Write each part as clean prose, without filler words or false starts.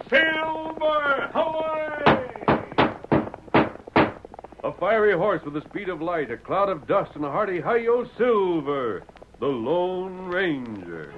Silver! Away! A fiery horse with the speed of light, a cloud of dust, and a hearty hi-yo Silver, the Lone Ranger.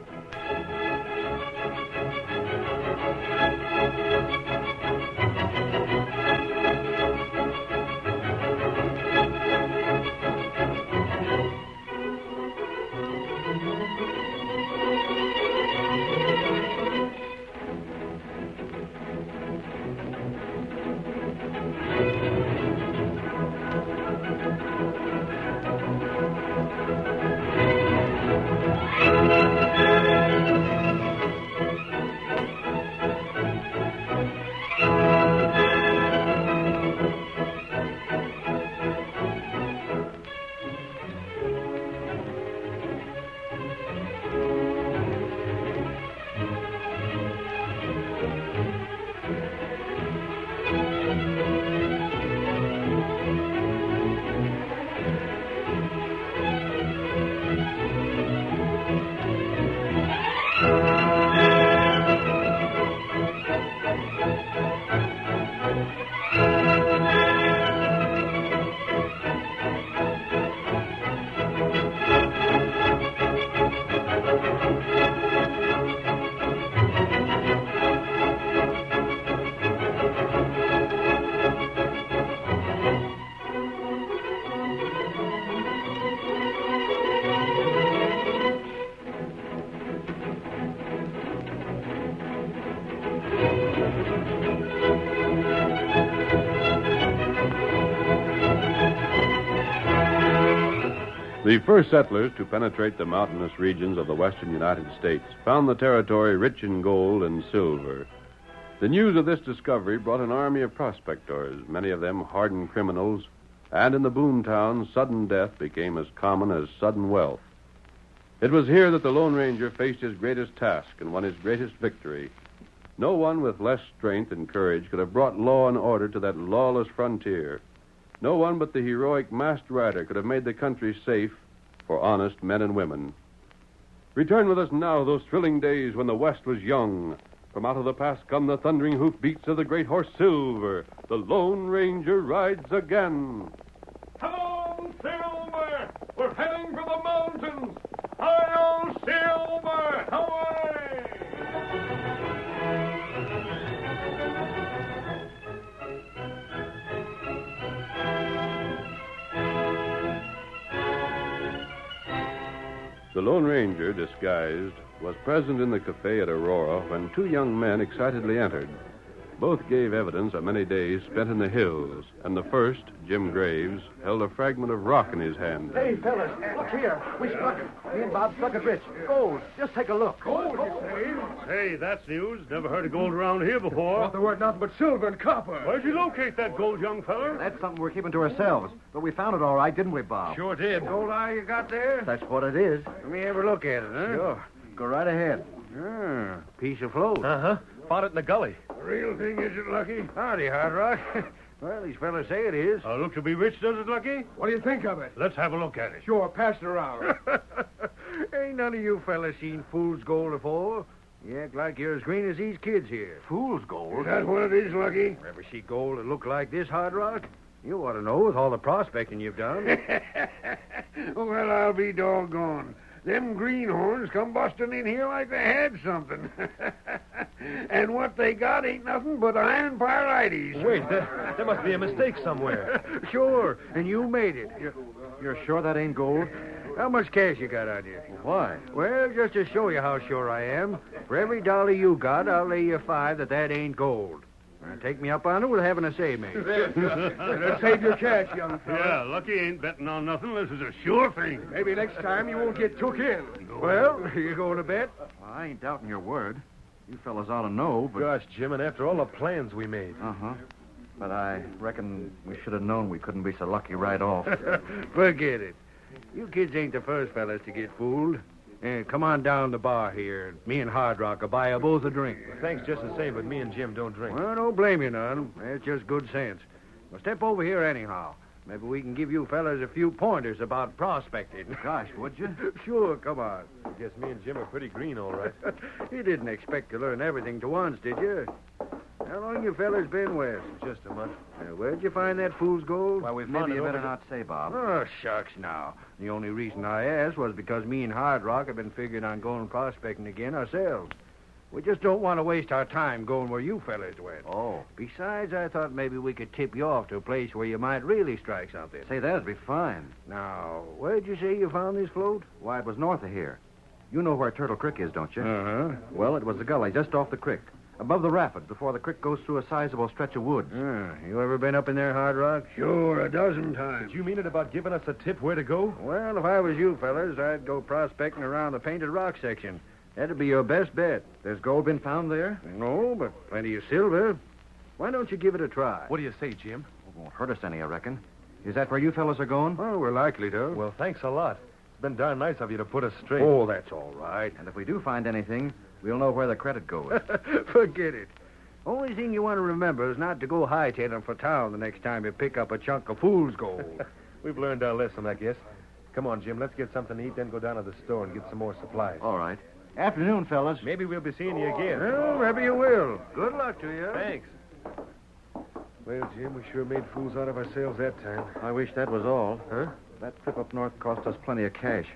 The first settlers to penetrate the mountainous regions of the western United States found the territory rich in gold and silver. The news of this discovery brought an army of prospectors, many of them hardened criminals, and in the boom towns, sudden death became as common as sudden wealth. It was here that the Lone Ranger faced his greatest task and won his greatest victory. No one with less strength and courage could have brought law and order to that lawless frontier. No one but the heroic masked rider could have made the country safe for honest men and women. Return with us now to those thrilling days when the West was young. From out of the past come the thundering hoofbeats of the great horse Silver. The Lone Ranger rides again. Come on, Silver! We're heading for the mountains! Hi-yo, Silver! Away! The Lone Ranger, disguised, was present in the cafe at Aurora when two young men excitedly entered. Both gave evidence of many days spent in the hills, and the first, Jim Graves, held a fragment of rock in his hand. Hey, fellas, look here. We struck it. Me and Bob struck it rich. Gold. Just take a look. Gold, you say? Hey, that's news. Never heard of gold around here before. Thought there weren't nothing but silver and copper. Where'd you locate that gold, young feller? That's something we're keeping to ourselves. But we found it all right, didn't we, Bob? Sure did. Gold eye you got there? That's what it is. Let me have a look at it, huh? Sure. Go right ahead. Piece of float. Uh-huh. Found it in the gully. The real thing, is it, Lucky? Howdy, Hard Rock. Well, these fellas say it is. Look to be rich, does it, Lucky? What do you think of it? Let's have a look at it. Sure, pass it around. Ain't none of you fellas seen fool's gold before. You act like you're as green as these kids here. Fool's gold? Is that what it is, Lucky? Ever see gold that look like this, Hard Rock? You ought to know with all the prospecting you've done. Well, I'll be doggone. Them greenhorns come busting in here like they had something. And what they got ain't nothing but iron pyrites. Wait, there must be a mistake somewhere. Sure, and you made it. You're sure that ain't gold? How much cash you got on you? Why? Well, just to show you how sure I am, for every dollar you got, I'll lay you $5 that ain't gold. Now, take me up on it with having a say, mate. Let's save your cash, young fella. Yeah, Lucky ain't betting on nothing. This is a sure thing. Maybe next time you won't get took in. Well, you going to bet? Well, I ain't doubting your word. You fellas ought to know, but... Gosh, Jim, and after all the plans we made. Uh-huh. But I reckon we should have known we couldn't be so lucky right off. Forget it. You kids ain't the first fellas to get fooled. Come on down the bar here. Me and Hard Rock will buy you both a drink. Thanks just the same, but me and Jim don't drink. Well, don't blame you none. That's just good sense. Well, step over here anyhow. Maybe we can give you fellas a few pointers about prospecting. Gosh, would you? Sure, come on. Guess me and Jim are pretty green, all right. You didn't expect to learn everything to once, did you? How long you fellas been west? Just a month. Where'd you find that fool's gold? Why, we found Maybe it you over better the- not say, Bob. Oh, shucks now. The only reason I asked was because me and Hard Rock have been figuring on going prospecting again ourselves. We just don't want to waste our time going where you fellas went. Oh. Besides, I thought maybe we could tip you off to a place where you might really strike something. Say, that'd be fine. Now, where'd you say you found this float? Why, it was north of here. You know where Turtle Creek is, don't you? Uh-huh. Well, it was the gully just off the creek, above the rapids, before the creek goes through a sizable stretch of woods. You ever been up in there, Hard Rock? Sure, a dozen times. Did you mean it about giving us a tip where to go? Well, if I was you fellas, I'd go prospecting around the Painted Rock section. That'd be your best bet. There's gold been found there? No, but plenty of silver. Why don't you give it a try? What do you say, Jim? It won't hurt us any, I reckon. Is that where you fellas are going? Well, we're likely to. Well, thanks a lot. It's been darn nice of you to put us straight. Oh, that's all right. And if we do find anything, we'll know where the credit goes. Forget it. Only thing you want to remember is not to go hightailing for town the next time you pick up a chunk of fool's gold. We've learned our lesson, I guess. Come on, Jim. Let's get something to eat, then go down to the store and get some more supplies. All right. Afternoon, fellas. Maybe we'll be seeing you again. Well, maybe you will. Good luck to you. Thanks. Well, Jim, we sure made fools out of ourselves that time. I wish that was all. Huh? That trip up north cost us plenty of cash.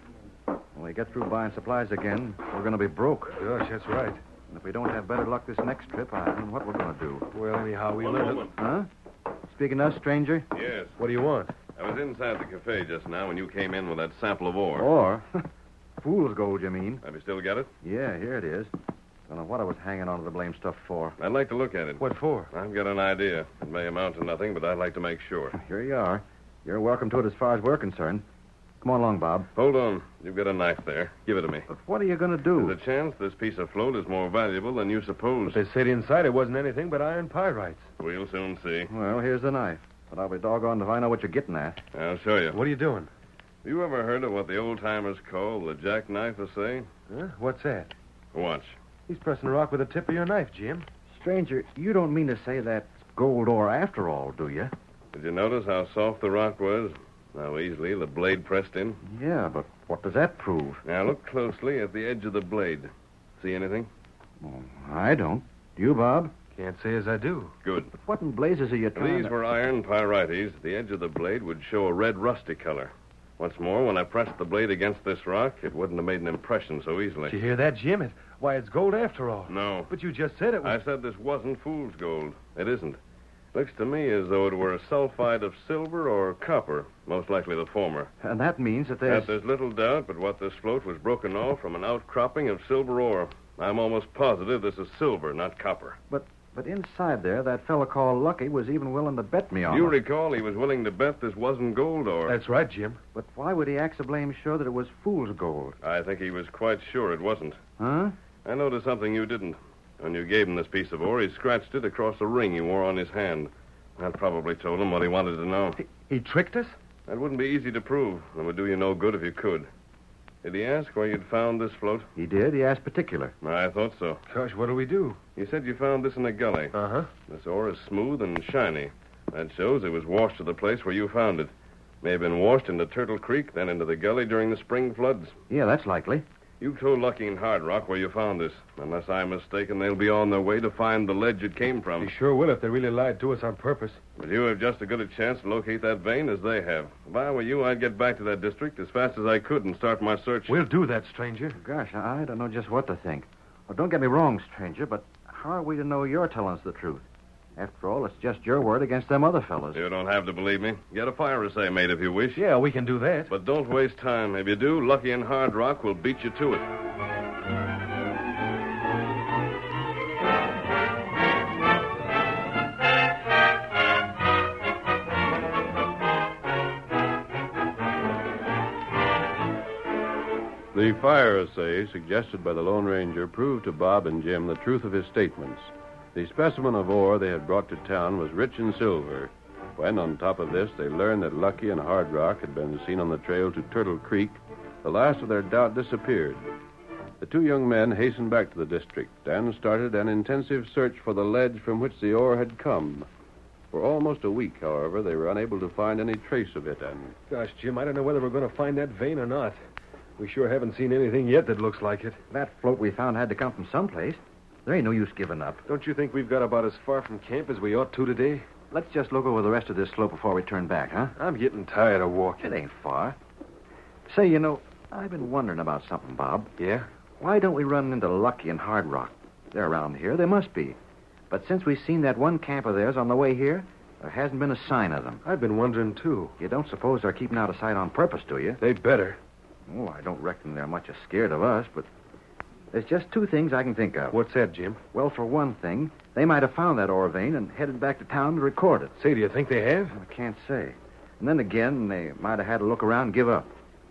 When we get through buying supplies again, we're going to be broke. Gosh, that's right. And if we don't have better luck this next trip, I don't know what we're going to do. Well, anyhow, we learned it. Huh? Speaking to us, stranger? Yes. What do you want? I was inside the cafe just now when you came in with that sample of ore. Or fool's gold, you mean? Have you still got it? Yeah, here it is. Don't know what I was hanging on to the blame stuff for. I'd like to look at it. What for? I've got an idea. It may amount to nothing, but I'd like to make sure. Here you are. You're welcome to it as far as we're concerned. Come on along, Bob. Hold on. You've got a knife there. Give it to me. But what are you going to do? There's a chance this piece of float is more valuable than you suppose. They said inside it wasn't anything but iron pyrites. We'll soon see. Well, here's the knife. But I'll be doggone if I know what you're getting at. I'll show you. What are you doing? Have you ever heard of what the old-timers call the jackknife assay? Huh? What's that? Watch. He's pressing a rock with the tip of your knife, Jim. Stranger, you don't mean to say that's gold ore after all, do you? Did you notice how soft the rock was? How easily the blade pressed in? Yeah, but what does that prove? Now look closely at the edge of the blade. See anything? Well, I don't. Do you, Bob? Can't say as I do. Good. What in blazes are you trying These to... were iron pyrites. The edge of the blade would show a red rusty color. What's more, when I pressed the blade against this rock, it wouldn't have made an impression so easily. Did you hear that, Jim? Why, it's gold after all. No. But you just said it was... I said this wasn't fool's gold. It isn't. Looks to me as though it were a sulfide of silver or copper, most likely the former. And that means that There's little doubt but what this float was broken off from an outcropping of silver ore. I'm almost positive this is silver, not copper. But inside there, that fellow called Lucky was even willing to bet me on You it. recall he was willing to bet this wasn't gold ore. That's right, Jim. But why would he act so blame sure that it was fool's gold? I think he was quite sure it wasn't. Huh? I noticed something you didn't. When you gave him this piece of ore, he scratched it across the ring he wore on his hand. That probably told him what he wanted to know. He tricked us? That wouldn't be easy to prove, and would do you no good if you could. Did he ask where you'd found this float? He did. He asked particular. I thought so. Gosh, what do we do? He said you found this in a gully. Uh-huh. This ore is smooth and shiny. That shows it was washed to the place where you found it. May have been washed into Turtle Creek, then into the gully during the spring floods. Yeah, that's likely. You told Lucky and Hard Rock where you found this. Unless I'm mistaken, they'll be on their way to find the ledge it came from. They sure will if they really lied to us on purpose. But you have just as good a chance to locate that vein as they have. If I were you, I'd get back to that district as fast as I could and start my search. We'll do that, stranger. Gosh, I don't know just what to think. Well, don't get me wrong, stranger, but how are we to know you're telling us the truth? After all, it's just your word against them other fellas. You don't have to believe me. Get a fire assay made if you wish. Yeah, we can do that. But don't waste time. If you do, Lucky and Hard Rock will beat you to it. The fire assay suggested by the Lone Ranger proved to Bob and Jim the truth of his statements. The specimen of ore they had brought to town was rich in silver. When, on top of this, they learned that Lucky and Hard Rock had been seen on the trail to Turtle Creek, the last of their doubt disappeared. The two young men hastened back to the district and started an intensive search for the ledge from which the ore had come. For almost a week, however, they were unable to find any trace of it, and Gosh, Jim, I don't know whether we're going to find that vein or not. We sure haven't seen anything yet that looks like it. That float we found had to come from someplace. There ain't no use giving up. Don't you think we've got about as far from camp as we ought to today? Let's just look over the rest of this slope before we turn back, huh? I'm getting tired of walking. It ain't far. Say, you know, I've been wondering about something, Bob. Yeah? Why don't we run into Lucky and Hard Rock? They're around here. They must be. But since we've seen that one camp of theirs on the way here, there hasn't been a sign of them. I've been wondering, too. You don't suppose they're keeping out of sight on purpose, do you? They better. Oh, I don't reckon they're much scared of us, but there's just two things I can think of. What's that, Jim? Well, for one thing, they might have found that ore vein and headed back to town to record it. Say, do you think they have? I can't say. And then again, they might have had to look around and give up.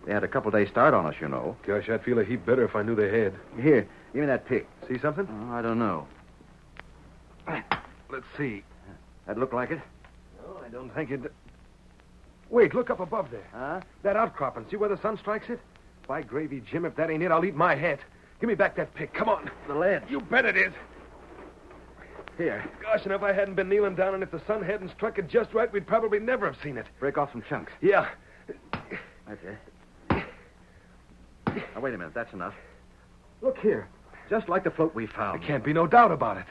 They had a couple days start on us, you know. Gosh, I'd feel a heap better if I knew they had. Here, give me that pick. See something? Oh, I don't know. Let's see. That look like it? No, I don't think it... Wait, look up above there. Huh? That outcropping. See where the sun strikes it? By gravy, Jim, if that ain't it, I'll eat my hat. Give me back that pick. Come on. The ledge. You bet it is. Here. Gosh, and if I hadn't been kneeling down and if the sun hadn't struck it just right, we'd probably never have seen it. Break off some chunks. Yeah. Okay. Now, wait a minute. That's enough. Look here. Just like the float we found. There can't be no doubt about it.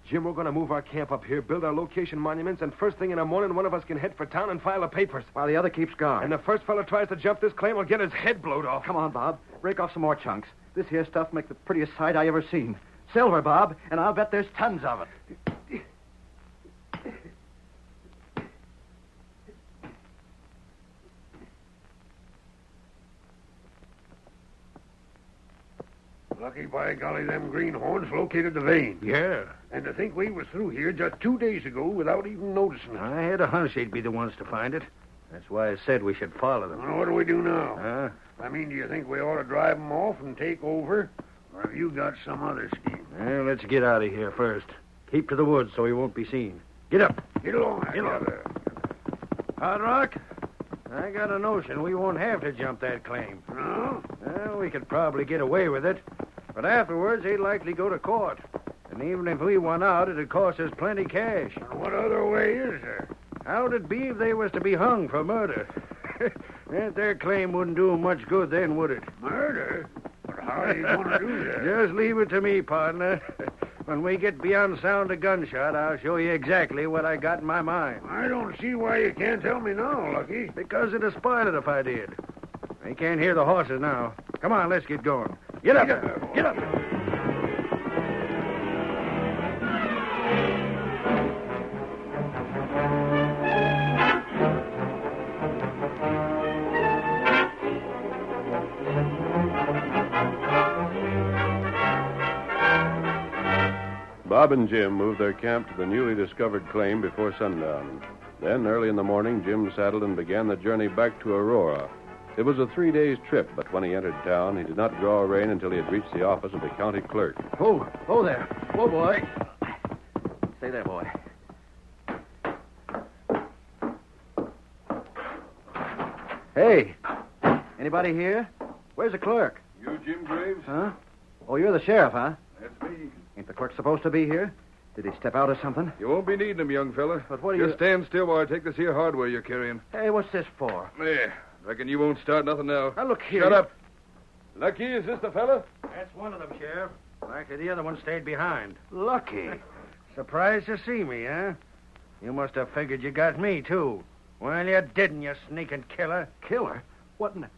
Jim, we're going to move our camp up here, build our location monuments, and first thing in the morning, one of us can head for town and file the papers. While the other keeps guard. And the first fella tries to jump this claim will get his head blowed off. Come on, Bob. Break off some more chunks. This here stuff makes the prettiest sight I ever seen. Silver, Bob, and I'll bet there's tons of it. Lucky, by golly, them greenhorns located the vein. Yeah. And to think we was through here just 2 days ago without even noticing it. I had a hunch they'd be the ones to find it. That's why I said we should follow them. Well, what do we do now? Huh? I mean, do you think we ought to drive them off and take over? Or have you got some other scheme? Well, let's get out of here first. Keep to the woods so we won't be seen. Get up. Get along, Get along. together. Hard Rock, I got a notion we won't have to jump that claim. No? Well, we could probably get away with it. But afterwards, they'd likely go to court. And even if we won out, it'd cost us plenty cash. And what other way is there? How'd it be if they was to be hung for murder? Their claim wouldn't do 'em much good then, would it? Murder? But how are you going to do that? Just leave it to me, partner. When we get beyond sound of gunshot, I'll show you exactly what I got in my mind. I don't see why you can't tell me now, Lucky. Because it'd spoil it if I did. They can't hear the horses now. Come on, let's get going. Get up. Get up. Get up. Bob and Jim moved their camp to the newly discovered claim before sundown. Then, early in the morning, Jim saddled and began the journey back to Aurora. It was a 3 days trip, but when he entered town, he did not draw rein until he had reached the office of the county clerk. Oh there. Whoa, boy. Stay there, boy. Hey, anybody here? Where's the clerk? You, Jim Graves? Huh? Oh, you're the sheriff, huh? That's me. Ain't the clerk supposed to be here? Did he step out or something? You won't be needing him, young fella. But what do you... Just stand still while I take this here hardware you're carrying. Hey, what's this for? There. Reckon you won't start nothing now. Now, look here. Shut up. Lucky, is this the fella? That's one of them, Sheriff. Likely the other one stayed behind. Lucky. Surprised to see me, huh? You must have figured you got me, too. Well, you didn't, you sneaking killer. Killer? What in the...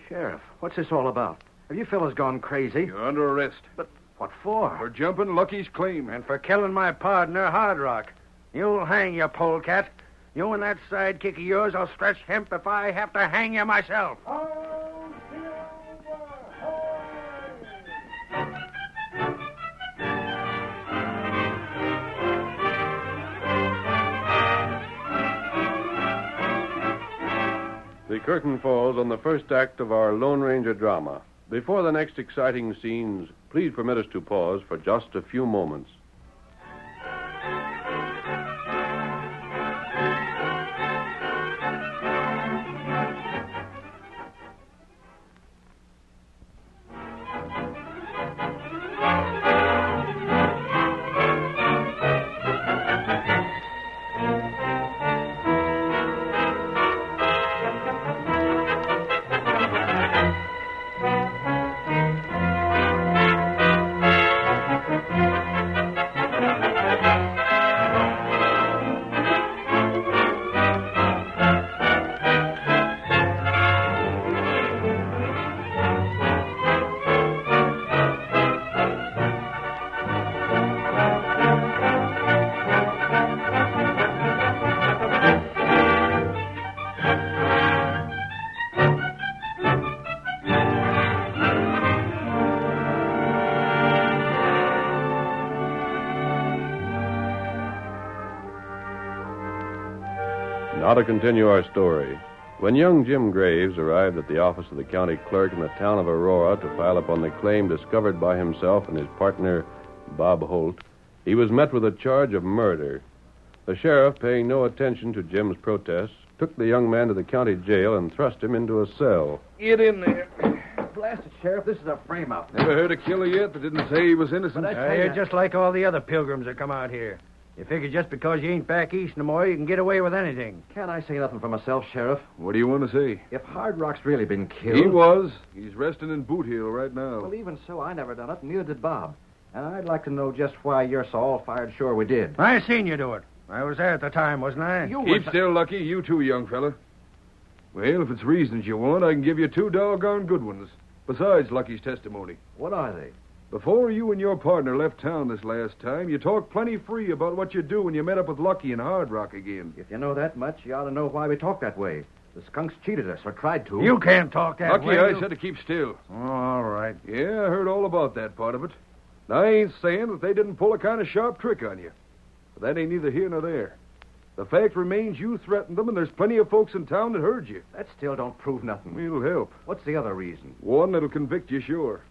Sheriff, what's this all about? Have you fellas gone crazy? You're under arrest. But what for? For jumping Lucky's claim. And for killing my partner, Hard Rock. You'll hang, you polecat. You and that sidekick of yours will stretch hemp if I have to hang you myself. The curtain falls on the first act of our Lone Ranger drama. Before the next exciting scenes, please permit us to pause for just a few moments. Now to continue our story. When young Jim Graves arrived at the office of the county clerk in the town of Aurora to file upon the claim discovered by himself and his partner, Bob Holt, he was met with a charge of murder. The sheriff, paying no attention to Jim's protests, took the young man to the county jail and thrust him into a cell. Get in there. Blast it, Sheriff. This is a frame-up. Never heard a killer yet that didn't say he was innocent. You're just like all the other pilgrims that come out here. You figure just because you ain't back east no more, you can get away with anything. Can't I say nothing for myself, Sheriff? What do you want to say? If Hard Rock's really been killed... He was. He's resting in Boot Hill right now. Well, even so, I never done it, and neither did Bob. And I'd like to know just why you're so all-fired sure we did. I seen you do it. I was there at the time, wasn't I? Keep still, Lucky. You too, young fella. Well, if it's reasons you want, I can give you 2 doggone good ones. Besides Lucky's testimony. What are they? Before you and your partner left town this last time, you talked plenty free about what you'd do when you met up with Lucky in Hard Rock again. If you know that much, you ought to know why we talk that way. The skunks cheated us, or tried to. You can't talk that Lucky, way. I said to keep still. Oh, all right. Yeah, I heard all about that part of it. Now, I ain't saying that they didn't pull a kind of sharp trick on you. But that ain't neither here nor there. The fact remains you threatened them, and there's plenty of folks in town that heard you. That still don't prove nothing. It'll help. What's the other reason? One that'll convict you, sure.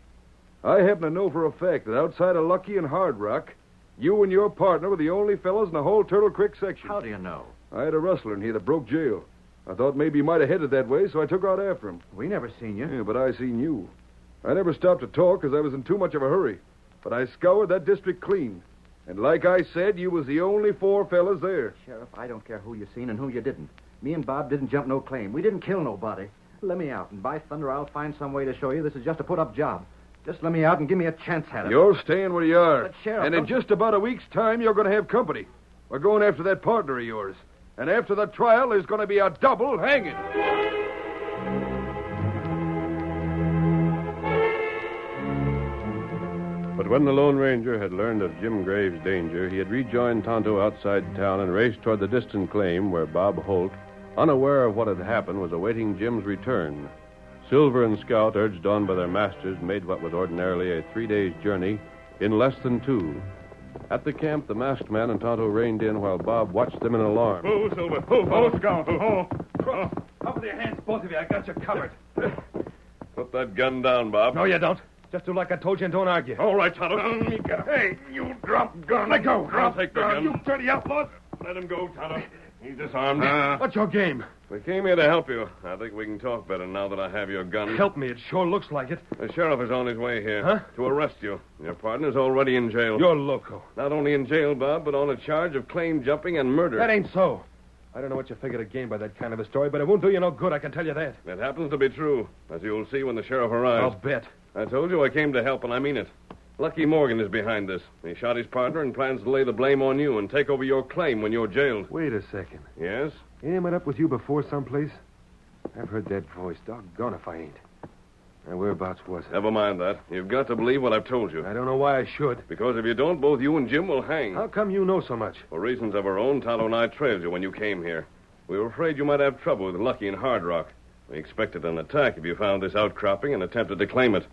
I happen to know for a fact that outside of Lucky and Hard Rock, you and your partner were the only fellows in the whole Turtle Creek section. How do you know? I had a rustler in here that broke jail. I thought maybe he might have headed that way, so I took out after him. We never seen you. Yeah, but I seen you. I never stopped to talk because I was in too much of a hurry. But I scoured that district clean. And like I said, you was the only 4 fellas there. Sheriff, I don't care who you seen and who you didn't. Me and Bob didn't jump no claim. We didn't kill nobody. Let me out, and by thunder, I'll find some way to show you this is just a put-up job. Just let me out and give me a chance at it. You're staying where you are. But, Sheriff, and in just about a week's time, you're going to have company. We're going after that partner of yours. And after the trial, there's going to be a double hanging. But when the Lone Ranger had learned of Jim Graves' danger, he had rejoined Tonto outside town and raced toward the distant claim where Bob Holt, unaware of what had happened, was awaiting Jim's return. Silver and Scout, urged on by their masters, made what was ordinarily a 3-day journey in less than 2. At the camp, the masked man and Tonto reined in while Bob watched them in alarm. Oh, Silver. Oh, Scout. Oh. Up with your hands, both of you. I got you covered. Put that gun down, Bob. No, you don't. Just do like I told you and don't argue. All right, Tonto. Hey, you drop gun. Let go. I'll take the gun. You dirty outlaws. Let him go, Tonto. He's disarmed. What's your game? We came here to help you. I think we can talk better now that I have your gun. Help me. It sure looks like it. The sheriff is on his way here. Huh? To arrest you. Your partner's already in jail. You're loco. Not only in jail, Bob, but on a charge of claim jumping and murder. That ain't so. I don't know what you figured to gain by that kind of a story, but it won't do you no good, I can tell you that. It happens to be true, as you'll see when the sheriff arrives. I'll bet. I told you I came to help, and I mean it. Lucky Morgan is behind this. He shot his partner and plans to lay the blame on you and take over your claim when you're jailed. Wait a second. Yes? Ain't I met up with you before someplace? I've heard that voice. Doggone if I ain't. Now, whereabouts was it? Never mind that. You've got to believe what I've told you. I don't know why I should. Because if you don't, both you and Jim will hang. How come you know so much? For reasons of our own, Tonto and I trailed you when you came here. We were afraid you might have trouble with Lucky and Hard Rock. We expected an attack if you found this outcropping and attempted to claim it.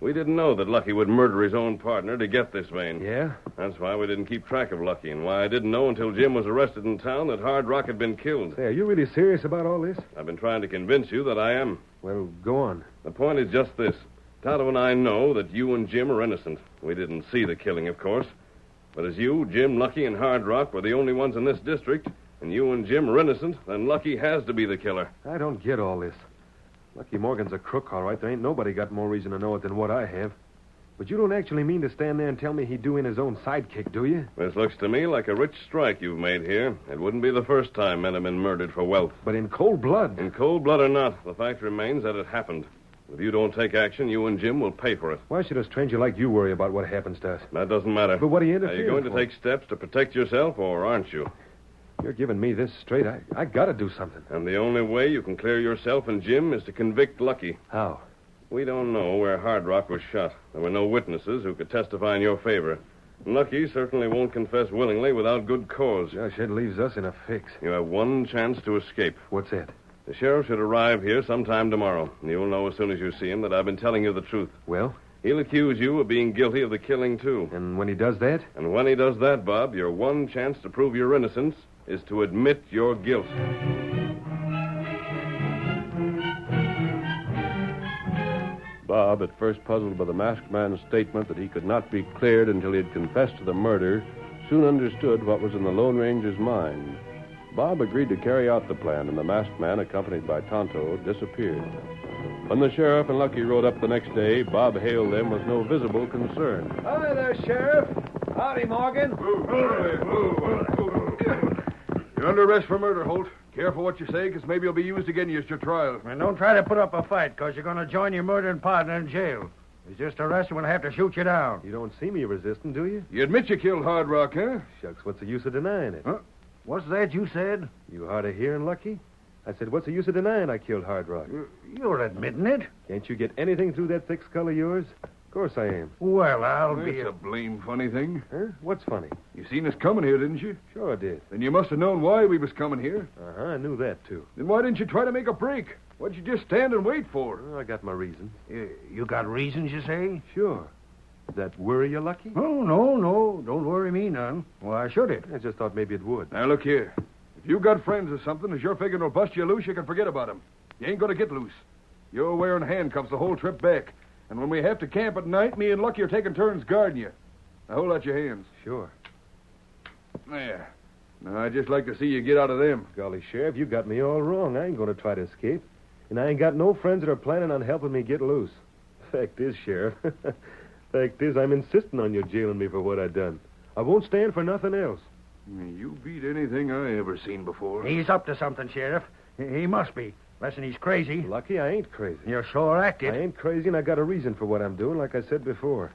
We didn't know that Lucky would murder his own partner to get this vein. Yeah? That's why we didn't keep track of Lucky, and why I didn't know until Jim was arrested in town that Hard Rock had been killed. Say, are you really serious about all this? I've been trying to convince you that I am. Well, go on. The point is just this. Tonto and I know that you and Jim are innocent. We didn't see the killing, of course. But as you, Jim, Lucky, and Hard Rock were the only ones in this district, and you and Jim are innocent, then Lucky has to be the killer. I don't get all this. Lucky Morgan's a crook, all right. There ain't nobody got more reason to know it than what I have. But you don't actually mean to stand there and tell me he'd do in his own sidekick, do you? This looks to me like a rich strike you've made here. It wouldn't be the first time men have been murdered for wealth. But in cold blood. In cold blood or not, the fact remains that it happened. If you don't take action, you and Jim will pay for it. Why should a stranger like you worry about what happens to us? That doesn't matter. But what are you Are you interfering going to for? take steps to protect yourself, or aren't you? You're giving me this straight. I gotta do something. And the only way you can clear yourself and Jim is to convict Lucky. How? We don't know where Hard Rock was shot. There were no witnesses who could testify in your favor. Lucky certainly won't confess willingly without good cause. Gosh, that leaves us in a fix. You have one chance to escape. What's that? The sheriff should arrive here sometime tomorrow. And you'll know as soon as you see him that I've been telling you the truth. Well? He'll accuse you of being guilty of the killing, too. And when he does that? And when he does that, Bob, your one chance to prove your innocence is to admit your guilt. Bob, at first puzzled by the masked man's statement that he could not be cleared until he had confessed to the murder, soon understood what was in the Lone Ranger's mind. Bob agreed to carry out the plan, and the masked man, accompanied by Tonto, disappeared. When the sheriff and Lucky rode up the next day, Bob hailed them with no visible concern. Hi there, Sheriff. Howdy, Morgan. You're under arrest for murder, Holt. Careful what you say, because maybe you'll be used against you at your trial. And don't try to put up a fight, because you're going to join your murdering partner in jail. He's just arrested, we'll have to shoot you down. You don't see me resisting, do you? You admit you killed Hard Rock, huh? Shucks, what's the use of denying it? Huh? What's that you said? You hard of hearing, Lucky? I said, what's the use of denying I killed Hard Rock? You're admitting it? Can't you get anything through that thick skull of yours? Of course I am. Well, I'll be... It's a blame funny thing. Huh? What's funny? You seen us coming here, didn't you? Sure I did. Then you must have known why we was coming here. Uh-huh, I knew that, too. Then why didn't you try to make a break? What'd you just stand and wait for? Oh, I got my reasons. You got reasons, you say? Sure. Does that worry you, Lucky? Oh, no. Don't worry me none. Why should it? I just thought maybe it would. Now, look here. If you got friends or something, as you're figuring will bust you loose, you can forget about them. You ain't going to get loose. You're wearing handcuffs the whole trip back. And when we have to camp at night, me and Lucky are taking turns guarding you. Now, hold out your hands. Sure. There. Now, I'd just like to see you get out of them. Golly, Sheriff, you got me all wrong. I ain't going to try to escape. And I ain't got no friends that are planning on helping me get loose. Fact is, Sheriff, fact is, I'm insisting on you jailing me for what I done. I won't stand for nothing else. You beat anything I ever seen before. He's up to something, Sheriff. He must be. Less'n he's crazy. Lucky, I ain't crazy. You're sure active. I ain't crazy, and I got a reason for what I'm doing, like I said before.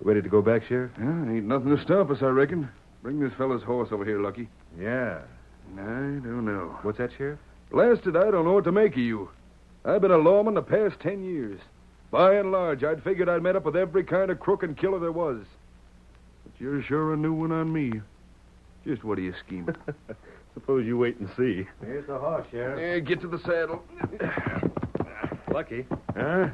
Ready to go back, Sheriff? Yeah, ain't nothing to stop us, I reckon. Bring this fella's horse over here, Lucky. Yeah. I don't know. What's that, Sheriff? Blasted, I don't know what to make of you. I've been a lawman the past 10 years. By and large, I'd figured I'd met up with every kind of crook and killer there was. But you're sure a new one on me. Just what are you scheming? Suppose you wait and see. Here's the horse, Sheriff. Yeah, get to the saddle. Lucky. Huh?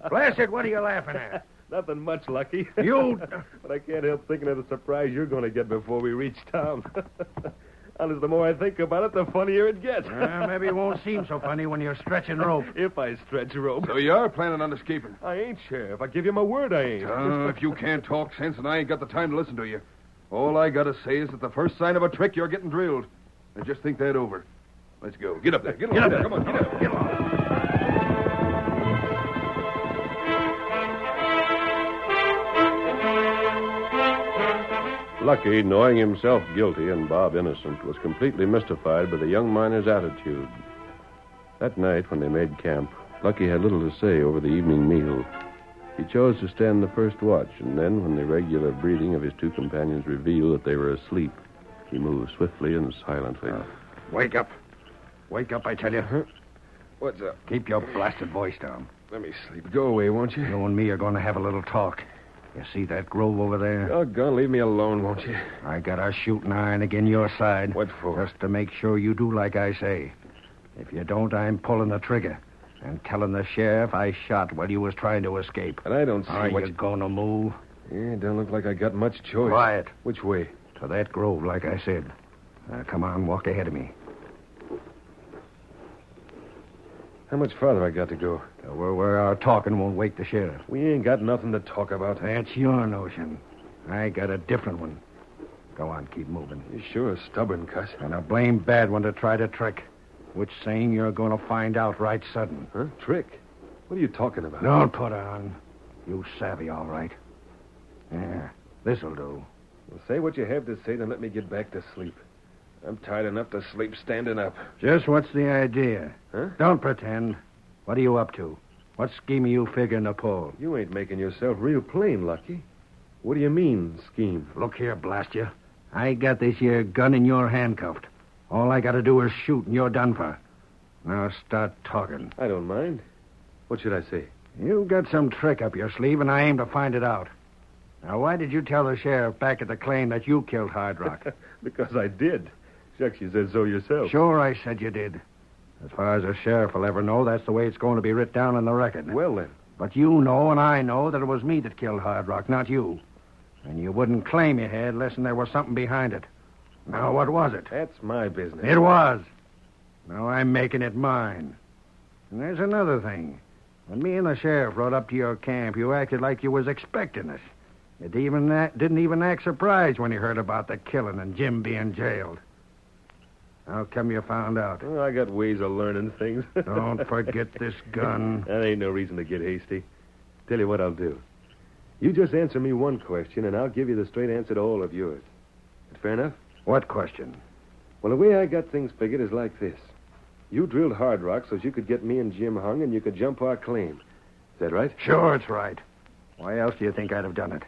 Blast it, what are you laughing at? Nothing much, Lucky. You... But I can't help thinking of the surprise you're going to get before we reach town. Honest, the more I think about it, the funnier it gets. Maybe it won't seem so funny when you're stretching rope. If I stretch rope. So you are planning on escaping? I ain't, Sheriff. I give you my word I ain't. If you can't talk sense, and I ain't got the time to listen to you. All I gotta say is that the first sign of a trick, you're getting drilled. Now just think that over. Let's go. Get up there. Get up there. Come on, get up. Get up. Lucky, knowing himself guilty and Bob innocent, was completely mystified by the young miner's attitude. That night, when they made camp, Lucky had little to say over the evening meal. He chose to stand the first watch, and then, when the regular breathing of his two companions revealed that they were asleep, he moved swiftly and silently. Wake up. Wake up, I tell you. What's up? Keep your blasted voice down. Let me sleep. Go away, won't you? You and me are going to have a little talk. You see that grove over there? Doggone, leave me alone, won't you? I got a shooting iron again your side. What for? Just to make sure you do like I say. If you don't, I'm pulling the trigger. And telling the sheriff I shot while you was trying to escape. And I don't see Are what you gonna move? Yeah, don't look like I got much choice. Quiet. Which way? To that grove, like I said. Now, come on, walk ahead of me. How much farther I got to go? Where our talking won't wake the sheriff. We ain't got nothing to talk about. That's your notion. I got a different one. Go on, keep moving. You sure a stubborn cuss. And a blame bad one to try to trick. Which same you're going to find out right sudden. Huh? Trick? What are you talking about? Don't put on. You savvy, all right. Yeah, this'll do. Well, say what you have to say, then let me get back to sleep. I'm tired enough to sleep standing up. Just what's the idea? Huh? Don't pretend. What are you up to? What scheme are you figuring to pull? You ain't making yourself real plain, Lucky. What do you mean, scheme? Look here, blast you. I got this here gun and you're handcuffed. All I got to do is shoot and you're done for. Now start talking. I don't mind. What should I say? You've got some trick up your sleeve, and I aim to find it out. Now, why did you tell the sheriff back at the claim that you killed Hard Rock? Because I did. Shucks, you said so yourself. Sure, I said you did. As far as the sheriff will ever know, that's the way it's going to be writ down in the record. Well, then. But you know and I know that it was me that killed Hard Rock, not you. And you wouldn't claim you had unless there was something behind it. Now, what was it? That's my business. It was. Now I'm making it mine. And there's another thing. When me and the sheriff rode up to your camp, you acted like you was expecting us. You didn't even act surprised when you heard about the killing and Jim being jailed. How come you found out? Well, I got ways of learning things. Don't forget this gun. That ain't no reason to get hasty. Tell you what I'll do. You just answer me one question, and I'll give you the straight answer to all of yours. Fair enough? What question? Well, the way I got things figured is like this. You drilled Hard Rock so you could get me and Jim hung and you could jump our claim. Is that right? Sure, it's right. Why else do you think I'd have done it?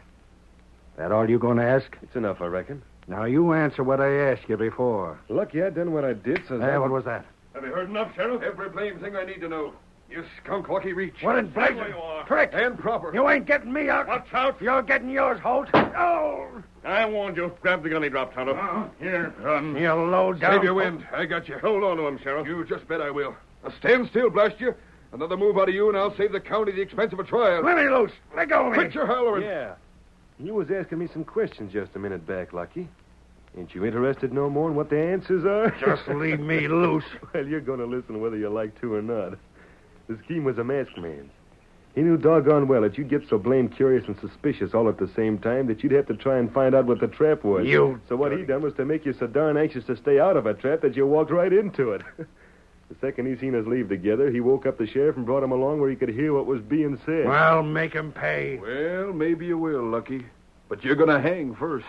That all you going to ask? It's enough, I reckon. Now, you answer what I asked you before. Lucky I done what I did, so What was that? Have you heard enough, Sheriff? Every blame thing I need to know. You skunk Lucky Reach. What in blazing? There you are. Trick! And proper. You ain't getting me out. Watch out. You're getting yours, Holt. Oh! I warned you. Grab the gun he dropped, Tonto. Here, run. You low down. Save your wind. I got you. Hold on to him, Sheriff. You just bet I will. Now stand still, blast you. Another move out of you, and I'll save the county the expense of a trial. Let me loose. Let go of me. Quit your hollering. Yeah. You was asking me some questions just a minute back, Lucky. Ain't you interested no more in what the answers are? Just leave me loose. Well, you're going to listen whether you like to or not. The scheme was a masked man. He knew doggone well that you'd get so blamed curious and suspicious all at the same time that you'd have to try and find out what the trap was. So what he done was to make you so darn anxious to stay out of a trap that you walked right into it. The second he seen us leave together, he woke up the sheriff and brought him along where he could hear what was being said. Well, make him pay. Well, maybe you will, Lucky. But you're going to hang first.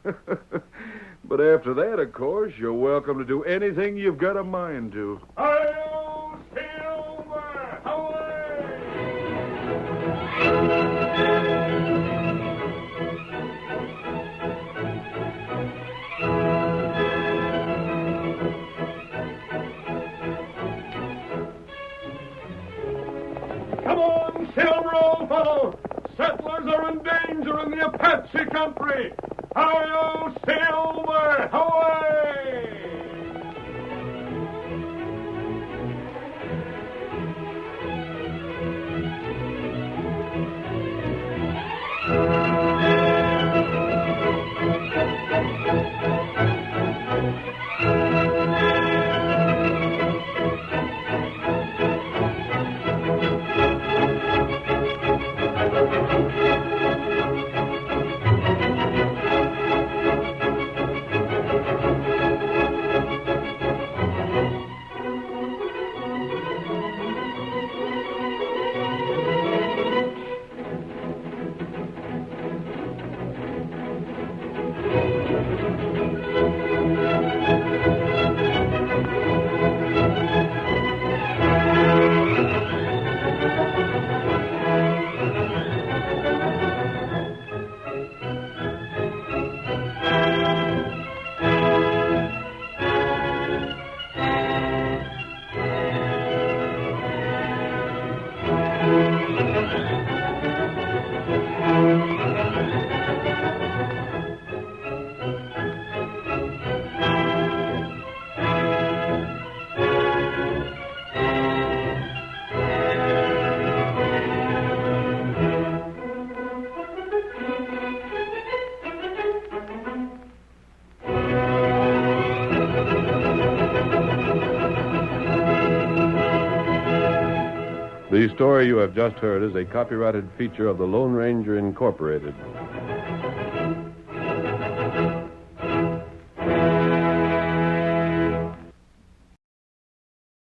But after that, of course, you're welcome to do anything you've got a mind to. Hi-yo, Silver! Away! Come on, Silver, old fellow! Settlers are in danger in the Apache country! Hi-yo, Silver! Away! The story you have just heard is a copyrighted feature of the Lone Ranger Incorporated.